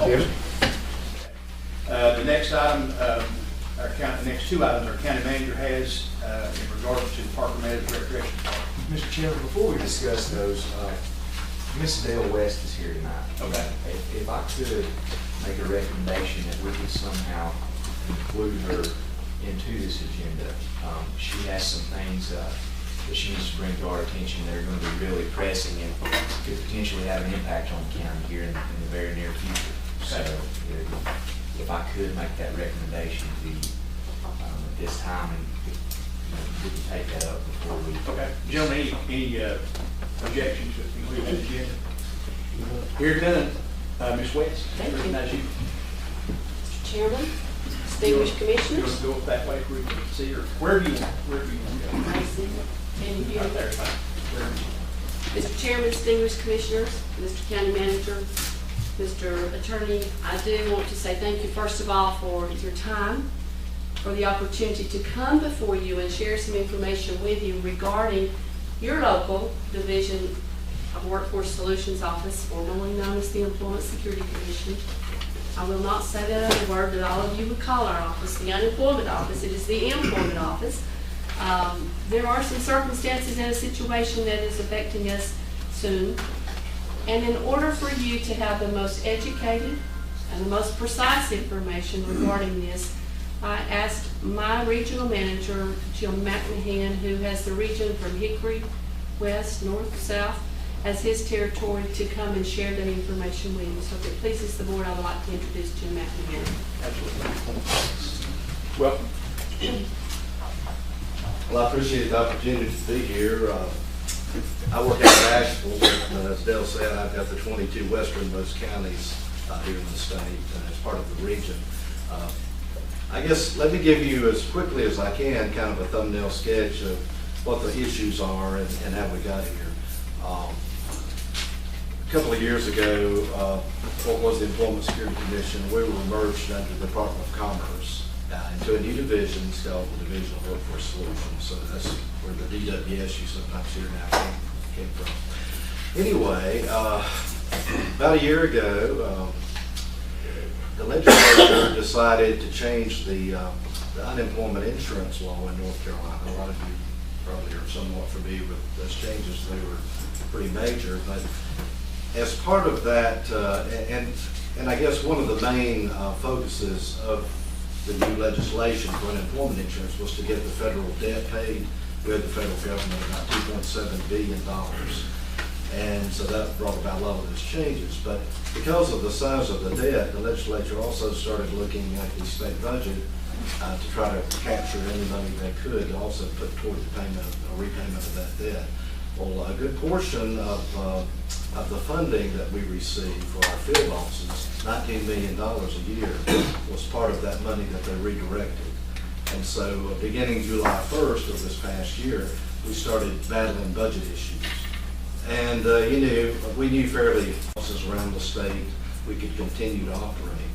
Jim. The next item, the next two items our county manager has in regards to the Parker Meadows Recreation Park. Mr. Chairman, before we discuss those, Miss Dale West is here tonight. Okay. If I could make a recommendation that we could somehow include her into this agenda. She has some things that she needs to bring to our attention that are going to be really pressing and could potentially have an impact on the county here in the very near future. So if I could make that recommendation to you at this time, and we can take that up before we. Okay. Gentlemen, any objections to including that agenda? Hearing none, Ms. West. Thank you. Recognize you. Mr. Chairman, distinguished You want commissioners. to go that way where you can see, or wherever you want to go? I see. Can you hear Right me? there, fine. Wherever you want. Mr. Chairman, distinguished commissioners, Mr. County Manager, Mr. Attorney, I do want to say thank you first of all for your time, for the opportunity to come before you and share some information with you regarding your local Division of Workforce Solutions Office, formerly known as the Employment Security Commission. I will not say that other word that all of you would call our office, the Unemployment Office. It is the Employment Office. There are some circumstances and a situation that is affecting us soon. And in order for you to have the most educated and the most precise information regarding this, I asked my regional manager, Jim MCMahon, who has the region from Hickory, west, north, south, as his territory, to come and share that information with you. So if it pleases the board, I would like to introduce Jim MCMahon. Absolutely. Welcome. Well, I appreciate the opportunity to be here. I work out of Asheville, but as Dale said, I've got the 22 westernmost counties here in the state as part of the region. I guess let me give you as quickly as I can kind of a thumbnail sketch of what the issues are and how we got here. A couple of years ago, what was the Employment Security Commission, we were merged under the Department of Commerce into a new division called the Division of Workforce Solutions. So that's where the DWS you sometimes hear now came from. Anyway, about a year ago, the legislature decided to change the unemployment insurance law in North Carolina. A lot of you probably are somewhat familiar with those changes. They were pretty major, but as part of that, and I guess one of the main focuses of the new legislation for unemployment insurance was to get the federal debt paid. We had the federal government about $2.7 billion. And so that brought about a lot of those changes. But because of the size of the debt, the legislature also started looking at the state budget to try to capture any money they could to also put toward the repayment of that debt. Well, a good portion of the funding that we receive for our field offices, $19 million a year, was part of that money that they redirected. And so beginning July 1st of this past year, we started battling budget issues. And we knew fairly offices around the state we could continue to operate.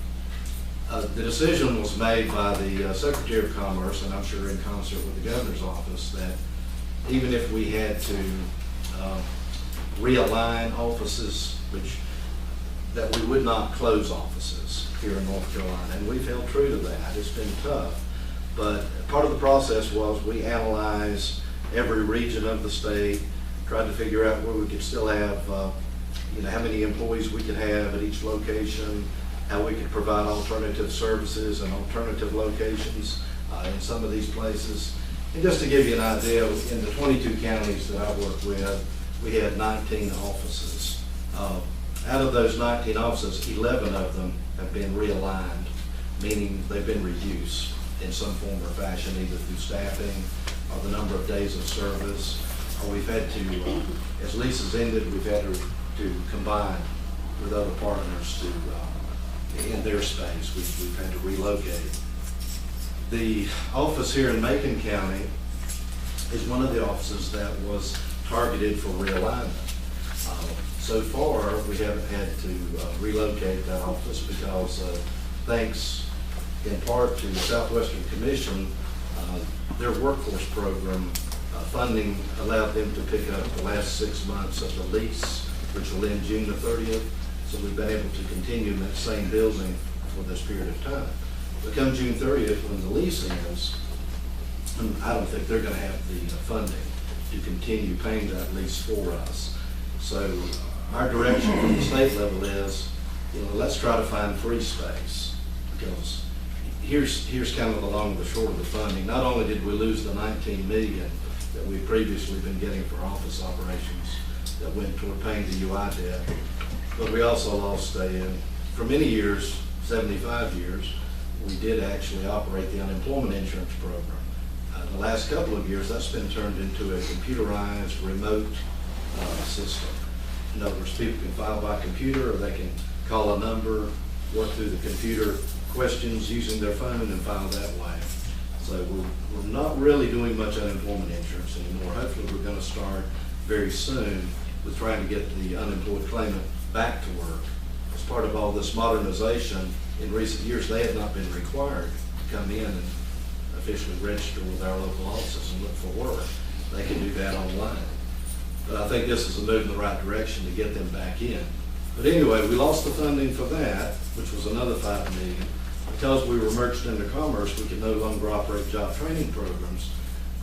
The decision was made by the Secretary of Commerce, and I'm sure in concert with the Governor's office, that even if we had to realign offices, that we would not close offices here in North Carolina. And we've held true to that. It's been tough. But part of the process was we analyzed every region of the state, tried to figure out where we could still have, how many employees we could have at each location, how we could provide alternative services and alternative locations in some of these places. And just to give you an idea, in the 22 counties that I work with, we had 19 offices. Out of those 19 offices, 11 of them have been realigned, meaning they've been reduced in some form or fashion, either through staffing or the number of days of service. We've had to, as leases ended, we've had to combine with other partners to, in their space. We've had to relocate. The office here in Macon County is one of the offices that was targeted for realignment. So far, we haven't had to relocate that office because thanks in part to the Southwestern Commission, their workforce program funding allowed them to pick up the last 6 months of the lease, which will end June the 30th. So we've been able to continue in that same building for this period of time. But come June 30th, when the lease ends, I don't think they're going to have the funding to continue paying that lease for us. So our direction from the state level is, let's try to find free space, because here's kind of the long and the short of the funding. Not only did we lose the $19 million that we've previously been getting for office operations that went toward paying the UI debt, but we also lost for many years, 75 years, we did actually operate the unemployment insurance program. The last couple of years, that's been turned into a computerized remote system. In other words, people can file by computer, or they can call a number, work through the computer questions using their phone and file that way. So we're not really doing much unemployment insurance anymore. Hopefully we're going to start very soon with trying to get the unemployed claimant back to work. As part of all this modernization, in recent years, they have not been required to come in and officially register with our local offices and look for work. They can do that online. But I think this is a move in the right direction to get them back in. But anyway, we lost the funding for that, which was another $5 million. Because we were merged into Commerce, we could no longer operate job training programs,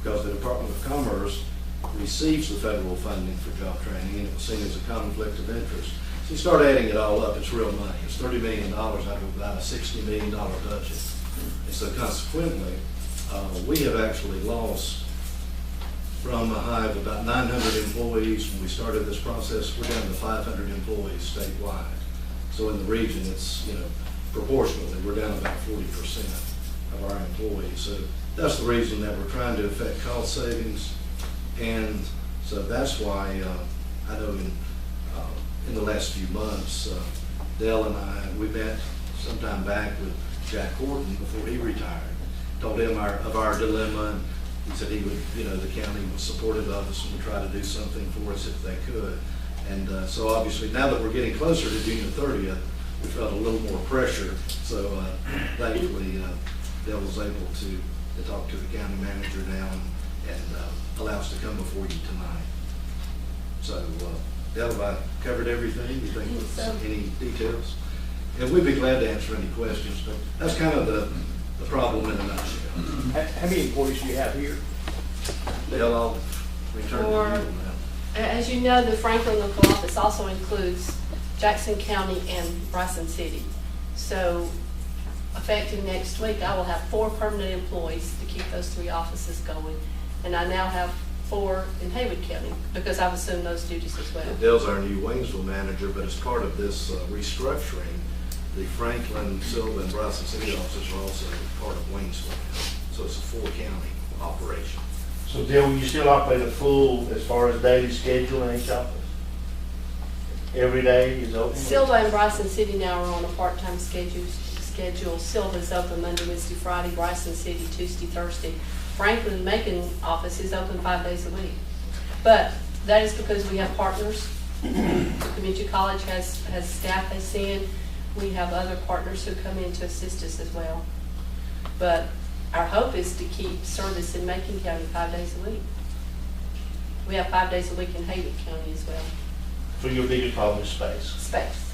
because the Department of Commerce receives the federal funding for job training, and it was seen as a conflict of interest. So you start adding it all up, it's real money. It's $30 million out of about a $60 million budget. And so consequently, we have actually lost, from a high of about 900 employees when we started this process, we're down to 500 employees statewide. So in the region, it's, proportionally, we're down about 40% of our employees. So that's the reason that we're trying to affect cost savings. And so that's why I know in the last few months, Dell and we met sometime back with Jack Horton before he retired. Told him of our dilemma, and he said he would, the county was supportive of us and would try to do something for us if they could. And so obviously now that we're getting closer to June 30th, we felt a little more pressure. So thankfully, Dell was able to talk to the county manager now and allow us to come before you tonight. So Dell, have I covered everything? Do you think there's any details? And we'd be glad to answer any questions, but that's kind of the problem in a nutshell. How many employees do you have here? Dell, I'll return to you now. As you know, the Franklin local office also includes Jackson County and Bryson City. So effective next week, I will have 4 permanent employees to keep those 3 offices going. And I now have 4 in Haywood County, because I've assumed those duties as well. Dell's our new Waynesville manager, but as part of this restructuring, the Franklin, Silva, and Bryson City offices are also part of Waynesville. So it's a 4-county operation. So Dale, will you still operate a full, as far as daily schedule in each office? Every day is open? Silva and Bryson City now are on a part-time schedule. Silva's open Monday, Wednesday, Friday. Bryson City Tuesday, Thursday. Franklin and Macon office is open 5 days a week. But that is because we have partners. Community College has staff they send. We have other partners who come in to assist us as well. But our hope is to keep service in Macon County 5 days a week. We have 5 days a week in Haywood County as well. So your biggest problem is space? Space.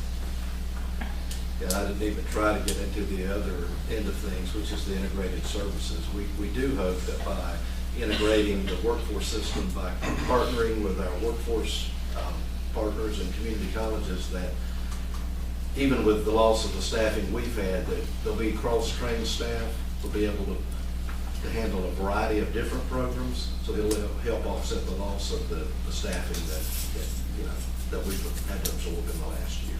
Yeah, I didn't even try to get into the other end of things, which is the integrated services. We do hope that by integrating the workforce system, by partnering with our workforce partners and community colleges, that even with the loss of the staffing we've had, that there'll be cross-trained staff, will be able to handle a variety of different programs, so they'll help offset the loss of the staffing that we've had to absorb in the last year.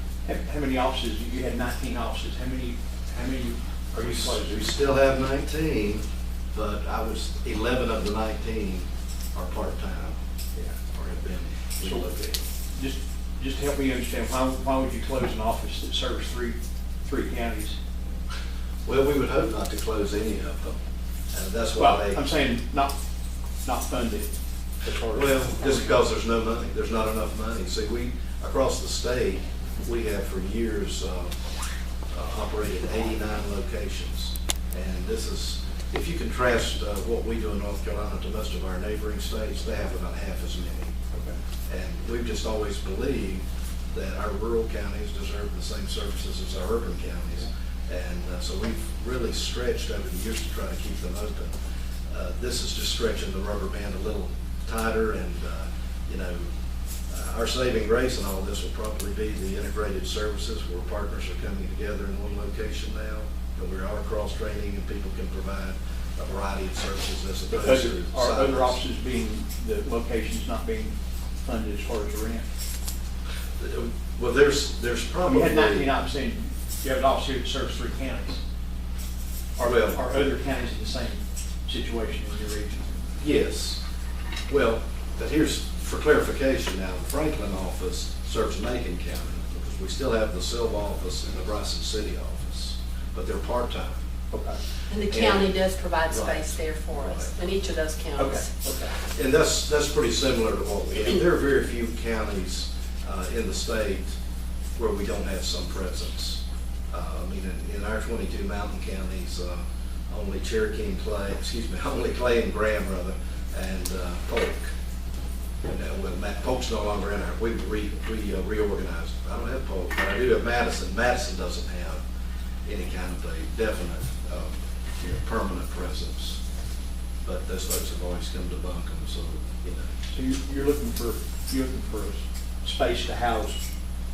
How many offices? You had 19 offices. How many are you closing? We still have 19, but 11 of the 19 are part-time, or have been relocated. Just help me understand, why would you close an office that serves three counties? Well, we would hope not to close any of them. That's why I'm saying not funded. Well, just because there's no money, there's not enough money. See, we, across the state, we have for years operated 89 locations. And this is, if you contrast what we do in North Carolina to most of our neighboring states, they have about half as many. Okay. And we've just always believed that our rural counties deserve the same services as our urban counties. And so we've really stretched over the years to try to keep them open. This is just stretching the rubber band a little tighter, and you know, our saving grace in all this will probably be the integrated services where partners are coming together in one location now, and we are cross-training and people can provide a variety of services as opposed to Are other silos. offices being, the locations not being funded as far as the rent? Well, there's You probably. had 99%, you have an office here that serves 3 counties. Well- Are other counties in the same situation in your region? Yes. Well, but here's, for clarification now, the Franklin office serves Macon County, because we still have the Silva office and the Bryson City office, but they're part-time. Okay. And the county does provide Right. space there for us, Right. in each of those Okay, counties. okay. And that's pretty similar to what we have. There are very few counties in the state where we don't have some presence. I mean, in our 22 mountain counties, only Cherokee and Clay, only Clay and Graham, rather, and Polk. And well, Polk's no longer in our, we reorganized. I don't have Polk, but I do have Madison. Madison doesn't have any kind of a definite, permanent presence. But those folks have always come to Buncombe, so, you know. So you're looking for a space to house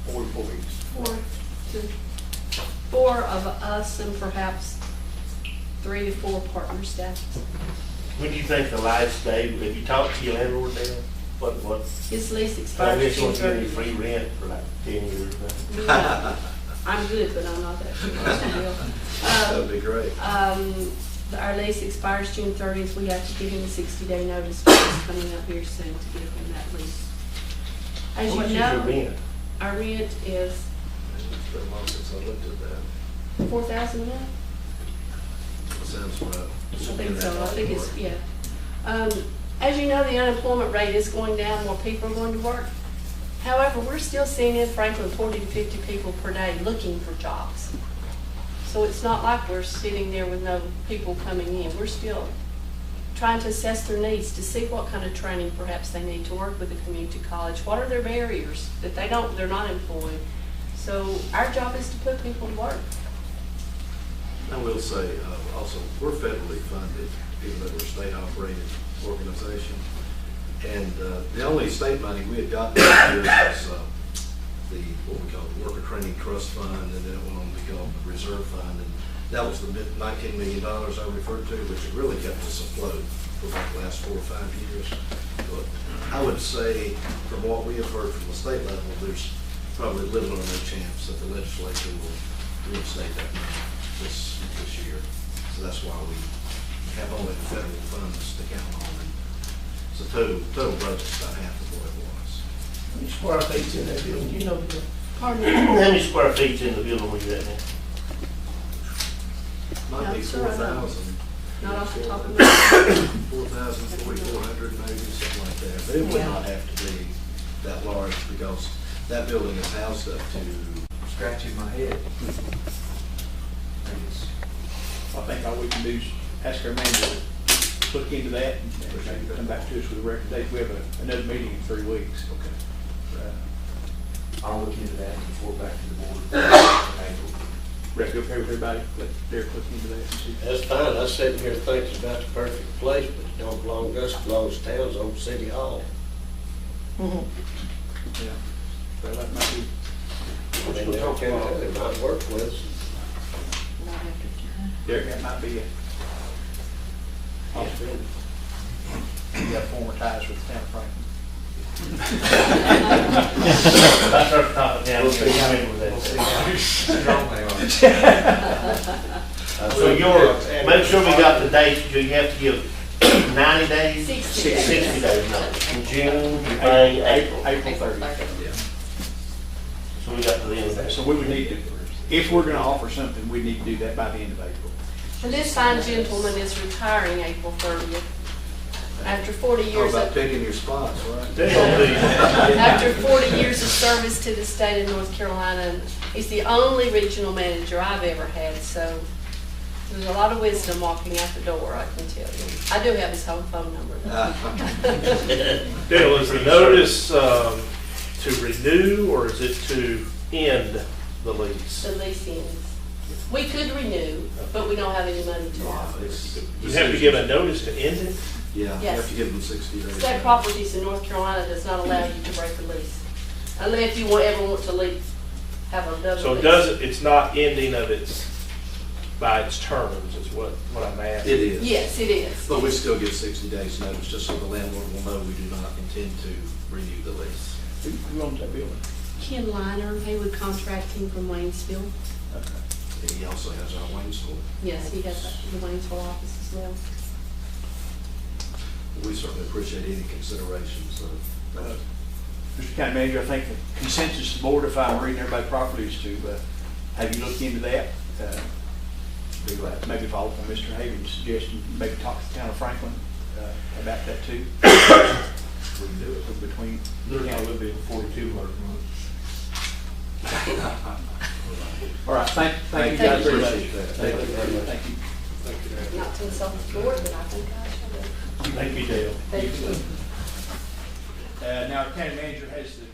4 employees? 4 of us and perhaps 3 to 4 partner staff. When do you think the last day, have you talked to your landlord there? What? His lease I expires guess June won't give you 30th. free rent for like 10 years now. Yeah. I'm good, but I'm not that sure. That'd be great. Our lease expires June 30th. We have to give him a 60-day notice, which is coming up here soon to give him that lease. As How much you is your know, rent? our rent is It's been a while since I looked at that. $4,000 a month. Sounds right. I think so. I think it's, yeah. As you know, the unemployment rate is going down, more people are going to work. However, we're still seeing in Franklin 40 to 50 people per day looking for jobs. So it's not like we're sitting there with no people coming in. We're still trying to assess their needs to see what kind of training perhaps they need to work with a community college. What are their barriers that they're not employed? So our job is to put people to work. I will say, also, we're federally funded, even though we're a state-operated organization. And the only state money we had gotten this year was what we call the Worker Training Trust Fund, and then it went on to be called the Reserve Fund. And that was the $19 million I referred to, which had really kept us afloat for about the last 4 or 5 years. But I would say, from what we have heard from the state level, there's probably little or no chance that the legislature will reinstate that money this year. So that's why we have only the federal funds to count on. And so total budget's about half of what it was. How many square feet's in that building? You know, Bill? Pardon me? How many square feet's in the building where you're at now? Might No, be sir, I don't. 4,000. Not off the top of my head. 4,000, 4,400 maybe, something like that. But it would Yeah. not have to be that large because that building is housed up to, Scratching my head. I think all we can do is ask our manager to look into that and maybe come back to us with a recommendation. We have another meeting in 3 weeks. okay. I'll look into that and report back to the board in April. Rick, you okay with everybody? Let Derek look into that and see. That's fine. I sit here and think it's about the perfect place, but it don't belong to us. It belongs to town's own city hall. Yeah. So that might be. And they might work with us. Derek, that might be a possibility. You got former ties with the town of Franklin. That's our top down. We'll see. With We'll see that. how strong they are. So make sure we got the dates, you have to give 90 days? 60 days. 60 days, no. In June, you're paying April. April 30th. Yeah. So we got to the end of that. So we would need to, if we're gonna offer something, we need to do that by the end of April. And this fine gentleman is retiring April 30th. After 40 How years about of, picking your spots, right? after 40 years of service to the state of North Carolina, and he's the only regional manager I've ever had, so there's a lot of wisdom walking out the door, I can tell you. I do have his home phone number, though. Dale, is the notice to renew or is it to end the lease? The lease ends. We could renew, but we don't have any money to offer. You have to give a notice to end it? Yeah, you Yes. have to give them 60 days. State Properties in North Carolina does not allow you to break a lease. Unless you ever want to lease, have another lease. So it doesn't, it's not ending of its, by its terms is what I'm asking. It is. Yes, it is. But we still give 60 days notice, just so the landlord will know we do not intend to renew the lease. Who owns that building? Ken Liner, Haywood Contracting from Waynesville. Okay. And he also has our Waynesville. Yes, he has the Waynesville office as well. We certainly appreciate any consideration, so. Mr. County Manager, I think the consensus of the board, if I'm reading everybody properly, is to have you look into that. Be glad to maybe follow up on Mr. Hagan's suggestion, maybe talk to the town of Franklin about that too. We can do it between. There's not going to be a 42 work month. All right, thank you Thank guys you. very much. Appreciate that. Thank you very much. Thank you. Not to insult the board, but I think I should. Thank you, Dale. Thank you. Now, our county manager has the